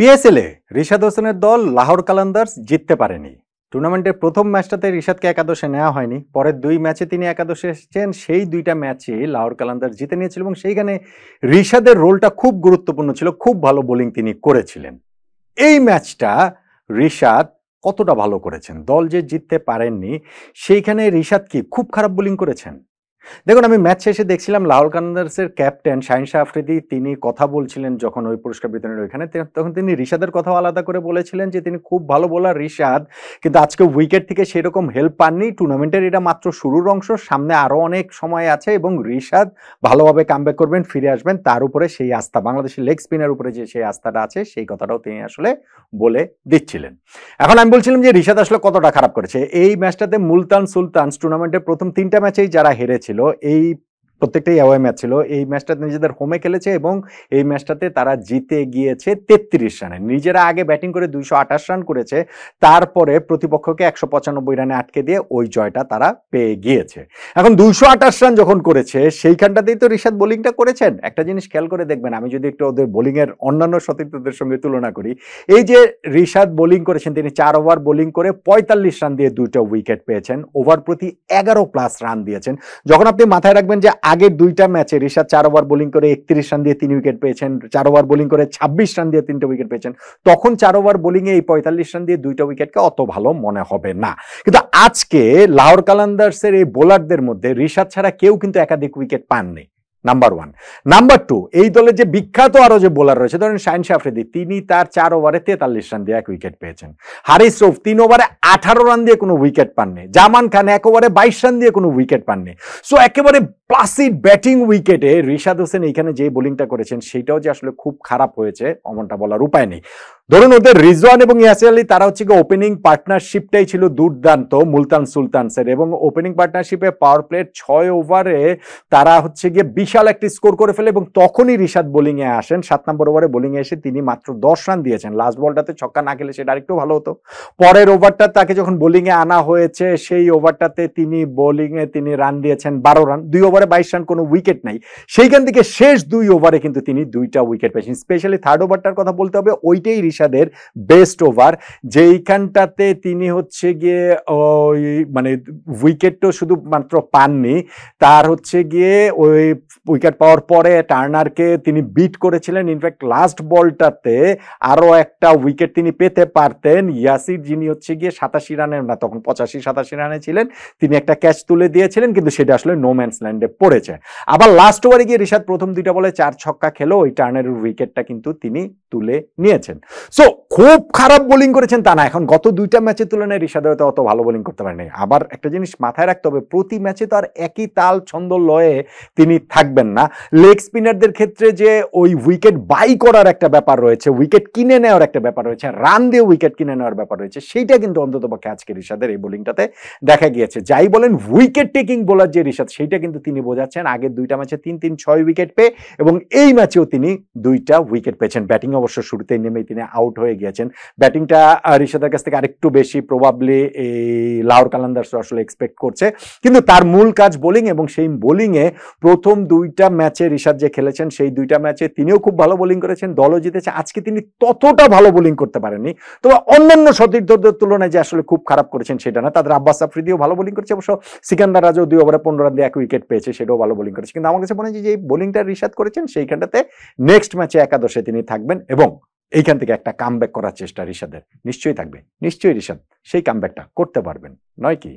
পিএসএলে রিশাদ হোসেনের দল লাহোর কালান্দার্স জিততে পারেনি। টুর্নামেন্টের প্রথম ম্যাচটাতে রিশাদকে একাদশে নেওয়া হয়নি, পরের দুই ম্যাচে তিনি একাদশে এসেছেন। সেই দুইটা ম্যাচে লাহোর কালান্দার্স জিতে নিয়েছিল এবং সেইখানে রিশাদের রোলটা খুব গুরুত্বপূর্ণ ছিল, খুব ভালো বোলিং তিনি করেছিলেন। এই ম্যাচটা রিশাদ কতটা ভালো করেছেন, দল যে জিততে পারেননি সেইখানে রিশাদ কি খুব খারাপ বোলিং করেছেন? দেখুন, আমি ম্যাচ শেষে দেখছিলাম লাহোর কালান্দার্সের ক্যাপ্টেন শাহিন শাহ আফ্রিদি তিনি কথা বলছিলেন যখন ওই পুরস্কার বিতরণের ওইখানে, তখন তিনি রিশাদের কথাও আলাদা করে বলেছিলেন যে তিনি খুব ভালো বোলার রিশাদ, কিন্তু আজকে উইকেট থেকে সেরকম হেল্প পাননি। টুর্নামেন্টের এটা মাত্র শুরুর অংশ, সামনে আরো অনেক সময় আছে এবং রিশাদ ভালোভাবে কামব্যাক করবেন, ফিরে আসবেন। তার উপরে সেই আস্থা, বাংলাদেশের লেগ স্পিনের উপরে যে সেই আস্থাটা আছে সেই কথাটাও তিনি আসলে বলে দিচ্ছিলেন। এখন আমি বলছিলাম যে রিশাদ আসলে কতটা খারাপ করেছে এই ম্যাচটাতে। মুলতান সুলতানস টুর্নামেন্টের প্রথম তিনটা ম্যাচেই যারা হেরেছিল, এই প্রত্যেকটাই অ্যাওয়ে ম্যাচ ছিল, এই ম্যাচটাতে নিজেদের হোমে খেলেছে এবং এই ম্যাচটাতে তারা জিতে গিয়েছে 33 রানে। নিজেরা আগে ব্যাটিং করে 228 রান করেছে, তারপরে প্রতিপক্ষকে 195 রানে আটকে দিয়ে ওই জয়টা তারা পেয়ে গিয়েছে। এখন 228 রান যখন করেছে সেইখানটাতেই তো রিশাদ বোলিংটা করেছেন। একটা জিনিস খেয়াল করে দেখবেন, আমি যদি একটু ওদের বোলিং এর অন্যান্য সতীর্থদের সঙ্গে তুলনা করি, এই যে রিশাদ বোলিং করেছেন, তিনি 4 ওভার বোলিং করে 45 রান দিয়ে 2টা উইকেট পেয়েছেন, ওভার প্রতি 11+ রান দিয়েছেন। যখন আপনি মাথায় রাখবেন যে আগের দুইটা ম্যাচে রিশাদ 4 ওভার বোলিং করে 31 রান দিয়ে 3 উইকেট পেয়েছেন, 4 ওভার বোলিং করে 26 রান দিয়ে 3টা উইকেট পেয়েছেন, তখন 4 ওভার বোলিং এ এই 45 রান দিয়ে 2টা উইকেটকে অত ভালো মনে হবে না। কিন্তু আজকে লাহোর কালান্দার্সের এই বোলারদের মধ্যে রিশাদ ছাড়া কেউ কিন্তু একাধিক উইকেট পাননি, নাম্বার 1। নাম্বার 2, এই দলের যে বিখ্যাত আরো যে বোলার রয়েছে, ধরেন শাহিন শাহ আফ্রিদি, তিনি তার 4 ওভারে 43 রান দিয়ে 1 উইকেট পেয়েছেন। হারিস রৌফ 3 ওভারে 18 রান দিয়ে কোনো উইকেট পাননি। জামান খান 1 ওভারে 22 রান দিয়ে কোনো উইকেট পাননি। সো একেবারে প্লাসিড ব্যাটিং উইকেটে রিশাদ হোসেন এইখানে যে বোলিংটা করেছেন সেইটাও যে আসলে খুব খারাপ হয়েছে অমনটা বলার উপায় নেই। ধরুন ওদের রিজওয়ান এবং ইয়াসির আলী, তারা হচ্ছে গিয়ে ওপেনিং পার্টনারশিপটাই ছিল দুর্দান্ত মুলতান সুলতানসের, এবং ওপেনিং পার্টনারশিপে পাওয়ার প্লের 6 ওভারে তারা হচ্ছে গিয়ে বিশাল একটি স্কোর করে ফেলে এবং তখনই রিশাদ বোলিং এ আসেন। 7 নম্বর ওভারে বোলিং এ এসে তিনি মাত্র 10 রান দিয়েছেন। লাস্ট বলটাতে ছক্কা না খেলে সেটা আরেকটু ভালো হতো। পরের ওভারটা তাকে যখন বোলিং এ আনা হয়েছে, সেই ওভারটাতে তিনি বোলিং এ তিনি রান দিয়েছেন 12 রান, 2 ওভারে 22 রান, কোনো উইকেট নাই। সেইখান থেকে শেষ 2 ওভারে কিন্তু তিনি 2টা উইকেট পেয়েছেন। স্পেশালি থার্ড ওভারটার কথা বলতে হবে, ওইটাই রিশাদের বেস্ট ওভার, যেইখানটাতে তিনি হচ্ছে গিয়ে ওই মানে উইকেট তো শুধু মাত্র পাননি, তার হচ্ছে গিয়ে ওই উইকেট পাওয়ার পরে টার্নারকে তিনি বিট করেছিলেন। ইনফ্যাক্ট লাস্ট বলটাতে আরো একটা উইকেট তিনি পেতে পারতেন। ইয়াসির, যিনি হচ্ছে গিয়ে 87 রানের না, তখন 85-87 রানে ছিলেন, তিনি একটা ক্যাচ তুলে দিয়েছিলেন, কিন্তু সেটা আসলে নো ম্যানস ল্যান্ডে পড়েছে। আবার লাস্ট ওভারে গিয়ে রিশাদ প্রথম 2টা বলে 4 ছক্কা খেলো, ওই টার্নারের উইকেটটা কিন্তু তিনি তুলে নিয়েছেন। সো খুব খারাপ বোলিং করেছেন তা না, এখন গত 2টা ম্যাচের তুলনায় রিশাদ হয়তো অত ভালো বোলিং করতে পারেনি। আবার একটা জিনিস মাথায় রাখতে হবে, প্রতি ম্যাচে তো আর একই তাল ছন্দ লয়ে তিনি থাকবেন না। লেগ স্পিনারদের ক্ষেত্রে যে ওই উইকেট বাই করার একটা ব্যাপার রয়েছে, উইকেট কিনে নেওয়ার একটা ব্যাপার রয়েছে, রান দিয়ে উইকেট কিনে নেওয়ার ব্যাপার রয়েছে, সেইটা কিন্তু অন্ততপক্ষে আজকে রিশাদের এই বোলিংটাতে দেখা গিয়েছে। যাই বলেন, উইকেট টেকিং বোলার যে রিশাদ, সেইটা কিন্তু তিনি বোঝাচ্ছেন। আগের 2টা ম্যাচে 3-6 উইকেট পেয়ে এবং এই ম্যাচেও তিনি 2টা উইকেট পেয়েছেন। ব্যাটিং অবশ্য শুরুতেই নেমেই তিনি আউট হয়ে গিয়েছেন। ব্যাটিংটা রিশাদের কাছ থেকে আরেকটু বেশি প্রবাবলি এই লাহোর কালান্দার্স আসলে এক্সপেক্ট করছে, কিন্তু তার মূল কাজ বোলিং, এবং সেই বোলিং এ প্রথম 2টা ম্যাচে রিশাদ যে খেলেছেন সেই 2টা ম্যাচে তিনিও খুব ভালো বোলিং করেছেন, দলও জিতেছে। আজকে তিনি ততটা ভালো বোলিং করতে পারেননি, তবে অন্যান্য সতীর্থদের তুলনায় যে আসলে খুব খারাপ করেছেন সেটা না। তাদের আব্বাস আফ্রিদিও ভালো বোলিং করেছে, অবশ্য সিকান্দার রাজও 2 ওভারে 15 রান দিয়ে 1 উইকেট পেয়েছে, সেটাও ভালো বোলিং করেছে। কিন্তু আমার কাছে মনে হয় যে এই বোলিংটা রিশাদ করেছেন সেইখানটাতে নেক্সট ম্যাচে একাদশে তিনি থাকবেন এবং এইখান থেকে একটা কামব্যাক করার চেষ্টা রিশাদের নিশ্চয়ই থাকবে। নিশ্চয়ই রিশাদ সেই কামব্যাকটা করতে পারবেন, নয় কি?